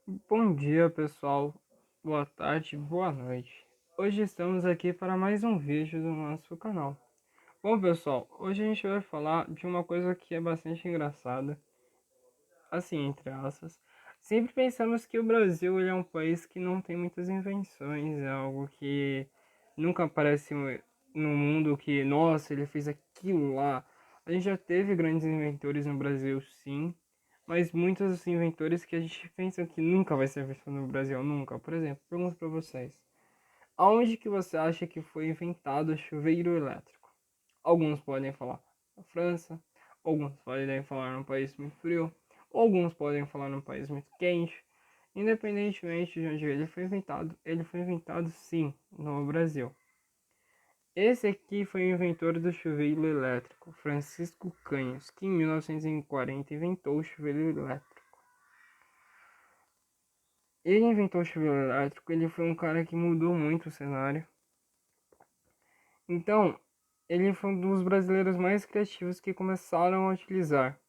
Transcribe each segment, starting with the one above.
Bom dia, pessoal. Boa tarde, boa noite. Hoje estamos aqui para mais um vídeo do nosso canal. Bom, pessoal, hoje a gente vai falar de uma coisa que é bastante engraçada, assim, entre aspas. Sempre pensamos que o Brasil ele é um país que não tem muitas invenções, é algo que nunca aparece no mundo que, nossa, ele fez aquilo lá. A gente já teve grandes inventores no Brasil, sim, mas muitos inventores que a gente pensa que nunca vai ser visto no Brasil, nunca. Por exemplo, pergunto para vocês, aonde que você acha que foi inventado o chuveiro elétrico? Alguns podem falar na França, alguns podem falar num país muito frio, alguns podem falar num país muito quente. Independentemente de onde ele foi inventado sim no Brasil. Esse aqui foi o inventor do chuveiro elétrico, Francisco Canhos, que em 1940 inventou o chuveiro elétrico. Ele inventou o chuveiro elétrico, ele foi um cara que mudou muito o cenário. Então, ele foi um dos brasileiros mais criativos que começaram a utilizar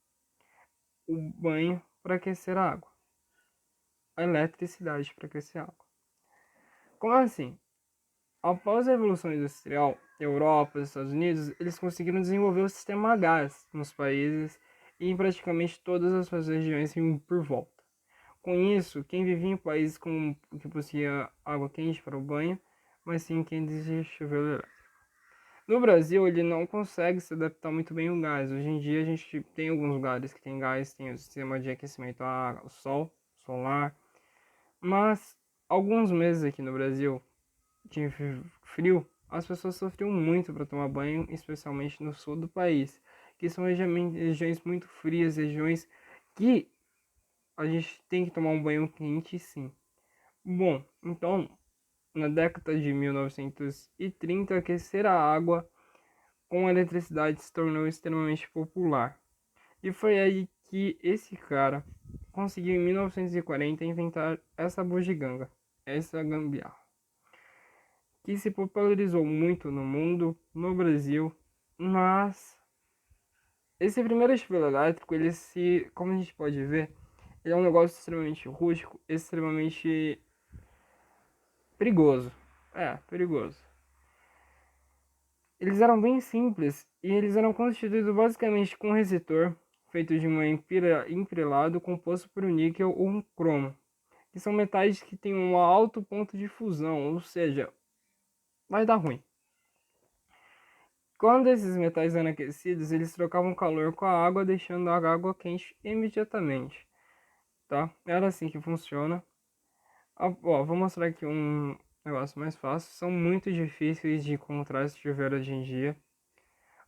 o banho para aquecer a água, a eletricidade para aquecer a água. Como assim? Após a Revolução Industrial, Europa e Estados Unidos, eles conseguiram desenvolver o sistema a gás nos países e em praticamente todas as suas regiões por volta. Com isso, quem vivia em países que possuía água quente para o banho, mas sim quem deseja chuveiro elétrico. No Brasil, ele não consegue se adaptar muito bem ao gás. Hoje em dia, a gente tem alguns lugares que tem gás, tem o sistema de aquecimento o sol, solar, mas alguns meses aqui no Brasil, de frio, as pessoas sofriam muito para tomar banho, especialmente no sul do país, que são regiões muito frias, regiões que a gente tem que tomar um banho quente, sim. Bom, então, na década de 1930, aquecer a água com eletricidade se tornou extremamente popular. E foi aí que esse cara conseguiu, em 1940, inventar essa bugiganga, essa gambiarra, que se popularizou muito no mundo, no Brasil, mas esse primeiro chuveiro elétrico, como a gente pode ver, ele é um negócio extremamente rústico, extremamente perigoso. É, perigoso. Eles eram bem simples e eles eram constituídos basicamente com um resistor feito de um empilado composto por um níquel ou um cromo, que são metais que têm um alto ponto de fusão, ou seja, vai dar ruim. Quando esses metais eram aquecidos, eles trocavam calor com a água, deixando a água quente imediatamente, tá? Era assim que funciona. Ó, vou mostrar aqui um negócio mais fácil. São muito difíceis de encontrar esse chuveiro hoje em dia.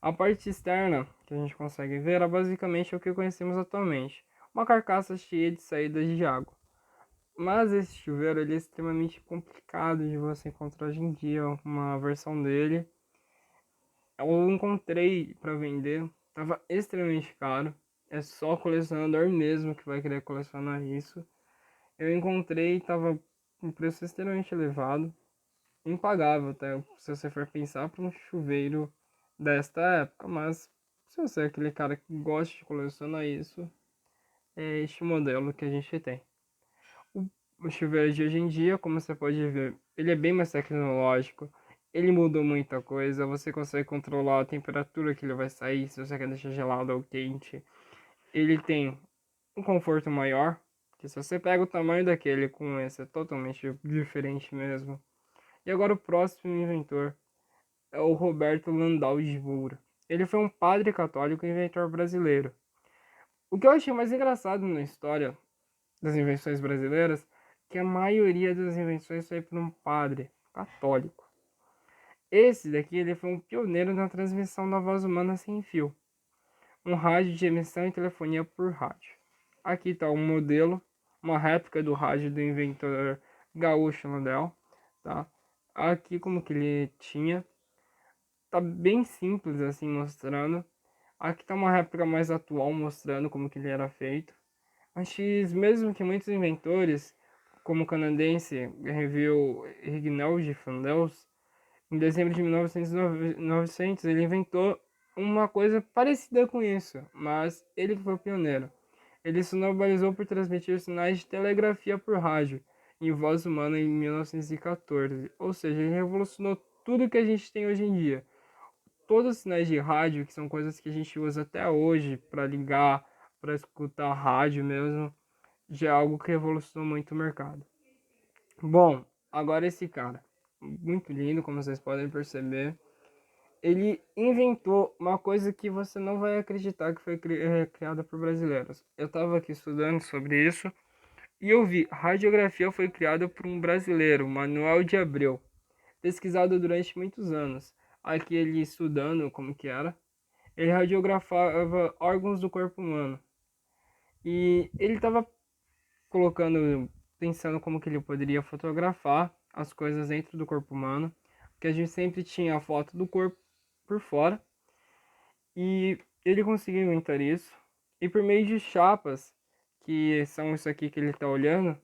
A parte externa que a gente consegue ver é basicamente o que conhecemos atualmente, uma carcaça cheia de saídas de água. Mas esse chuveiro ele é extremamente complicado de você encontrar hoje em dia, uma versão dele. Eu encontrei para vender, estava extremamente caro. É só colecionador mesmo que vai querer colecionar isso. Eu encontrei, estava um preço extremamente elevado, impagável até se você for pensar para um chuveiro desta época, mas se você é aquele cara que gosta de colecionar isso, é este modelo que a gente tem. O, o chuveiro de hoje em dia, como você pode ver, ele é bem mais tecnológico, ele mudou muita coisa, você consegue controlar a temperatura que ele vai sair, se você quer deixar gelado ou quente. Ele tem um conforto maior, que se você pega o tamanho daquele com esse é totalmente diferente mesmo. E agora o próximo inventor é o Roberto Landau de Moura. Ele foi um padre católico e inventor brasileiro. O que eu achei mais engraçado na história das invenções brasileiras é que a maioria das invenções foi por um padre católico. Esse daqui ele foi um pioneiro na transmissão da voz humana sem fio, um rádio de emissão e telefonia por rádio. Aqui está um modelo, uma réplica do rádio do inventor Gaúcho Landau, tá? Aqui como que ele tinha, tá bem simples assim mostrando. Aqui tá uma réplica mais atual mostrando como que ele era feito. Antes mesmo que muitos inventores, como o canadense Review Rignell Fandels, em dezembro de 1900 ele inventou uma coisa parecida com isso, mas ele foi o pioneiro. Ele se nobelizou por transmitir sinais de telegrafia por rádio, em voz humana em 1914. Ou seja, ele revolucionou tudo que a gente tem hoje em dia. Todos os sinais de rádio, que são coisas que a gente usa até hoje para ligar, para escutar rádio mesmo, já é algo que revolucionou muito o mercado. Bom, agora esse cara, muito lindo, como vocês podem perceber, ele inventou uma coisa que você não vai acreditar que foi criada por brasileiros. Eu estava aqui estudando sobre isso e eu vi, radiografia foi criada por um brasileiro, Manuel de Abreu, pesquisado durante muitos anos. Aqui ele estudando como que era, ele radiografava órgãos do corpo humano. E ele estava colocando, pensando como que ele poderia fotografar as coisas dentro do corpo humano, porque a gente sempre tinha a foto do corpo por fora, e ele conseguiu inventar isso, e por meio de chapas, que são isso aqui que ele está olhando,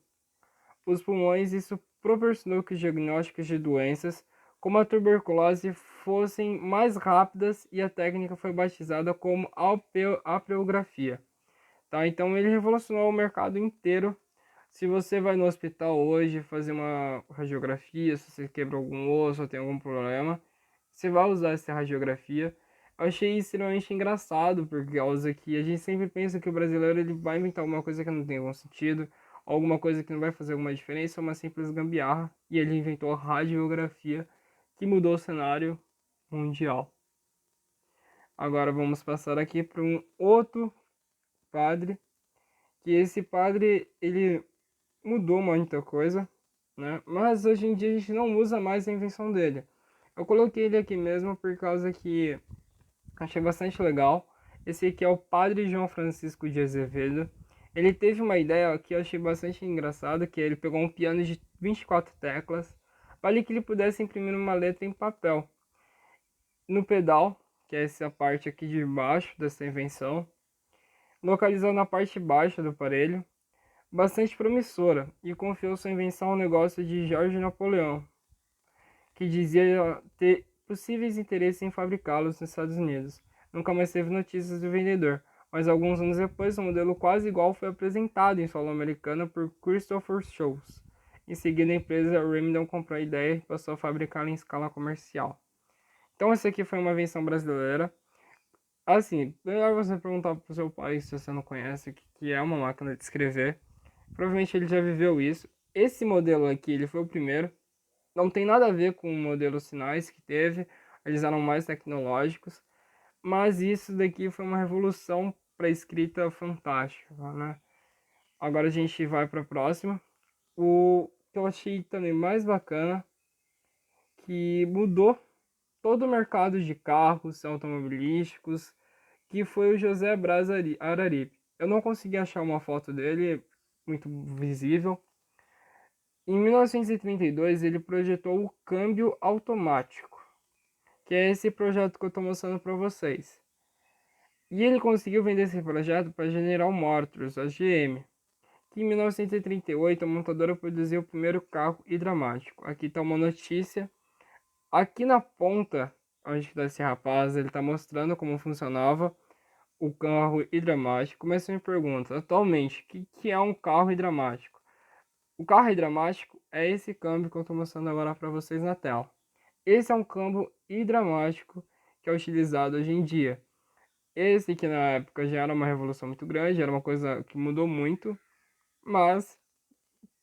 os pulmões, isso proporcionou que os diagnósticos de doenças como a tuberculose fossem mais rápidas e a técnica foi batizada como apreografia. Tá? Então ele revolucionou o mercado inteiro. Se você vai no hospital hoje fazer uma radiografia, se você quebrou algum osso ou tem algum problema, você vai usar essa radiografia. Eu achei extremamente engraçado, por causa que a gente sempre pensa que o brasileiro ele vai inventar alguma coisa que não tem algum sentido, alguma coisa que não vai fazer alguma diferença, uma simples gambiarra, e ele inventou a radiografia, que mudou o cenário mundial. Agora vamos passar aqui para um outro padre, que esse padre ele mudou muita coisa, né? Mas hoje em dia a gente não usa mais a invenção dele. Eu coloquei ele aqui mesmo por causa que achei bastante legal. Esse aqui é o Padre João Francisco de Azevedo. Ele teve uma ideia que eu achei bastante engraçada, que ele pegou um piano de 24 teclas para que ele pudesse imprimir uma letra em papel. No pedal, que é essa parte aqui de baixo dessa invenção, localizado na parte baixa do aparelho, bastante promissora, e confiou sua invenção ao negócio de Jorge Napoleão, que dizia ter possíveis interesses em fabricá-los nos Estados Unidos. Nunca mais teve notícias do vendedor, mas alguns anos depois, um modelo quase igual foi apresentado em solo americana por Christopher Sholes. Em seguida, a empresa Remington comprou a ideia e passou a fabricá-la em escala comercial. Então, essa aqui foi uma invenção brasileira. Assim, melhor você perguntar para o seu pai, se você não conhece, o que é uma máquina de escrever. Provavelmente ele já viveu isso. Esse modelo aqui, ele foi o primeiro. Não tem nada a ver com o modelo sinais que teve. Eles eram mais tecnológicos. Mas isso daqui foi uma revolução para a escrita fantástica, né? Agora a gente vai para a próxima. O que eu achei também mais bacana, que mudou todo o mercado de carros automobilísticos, que foi o José Braz Araripe. Eu não consegui achar uma foto dele muito visível. Em 1932, ele projetou o câmbio automático, que é esse projeto que eu estou mostrando para vocês. E ele conseguiu vender esse projeto para a General Motors, a GM, que em 1938 a montadora produziu o primeiro carro hidráulico. Aqui está uma notícia. Aqui na ponta, onde está esse rapaz, ele está mostrando como funcionava o carro hidráulico. Mas você me pergunta, atualmente, o que é um carro hidráulico? O carro hidráulico é esse câmbio que eu estou mostrando agora para vocês na tela. Esse é um câmbio hidráulico que é utilizado hoje em dia. Esse que na época já era uma revolução muito grande, era uma coisa que mudou muito, mas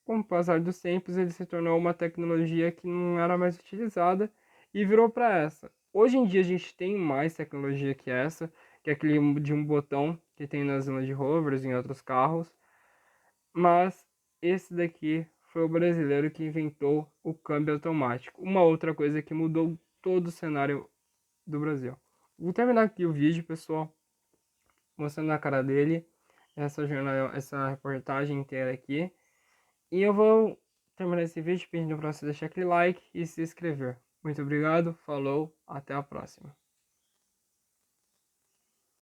com o passar dos tempos ele se tornou uma tecnologia que não era mais utilizada e virou para essa. Hoje em dia a gente tem mais tecnologia que essa, que é aquele de um botão que tem nas Land Rovers e em outros carros, mas esse daqui foi o brasileiro que inventou o câmbio automático. Uma outra coisa que mudou todo o cenário do Brasil. Vou terminar aqui o vídeo, pessoal, mostrando a cara dele, essa reportagem inteira aqui. E eu vou terminar esse vídeo pedindo para você deixar aquele like e se inscrever. Muito obrigado, falou, até a próxima.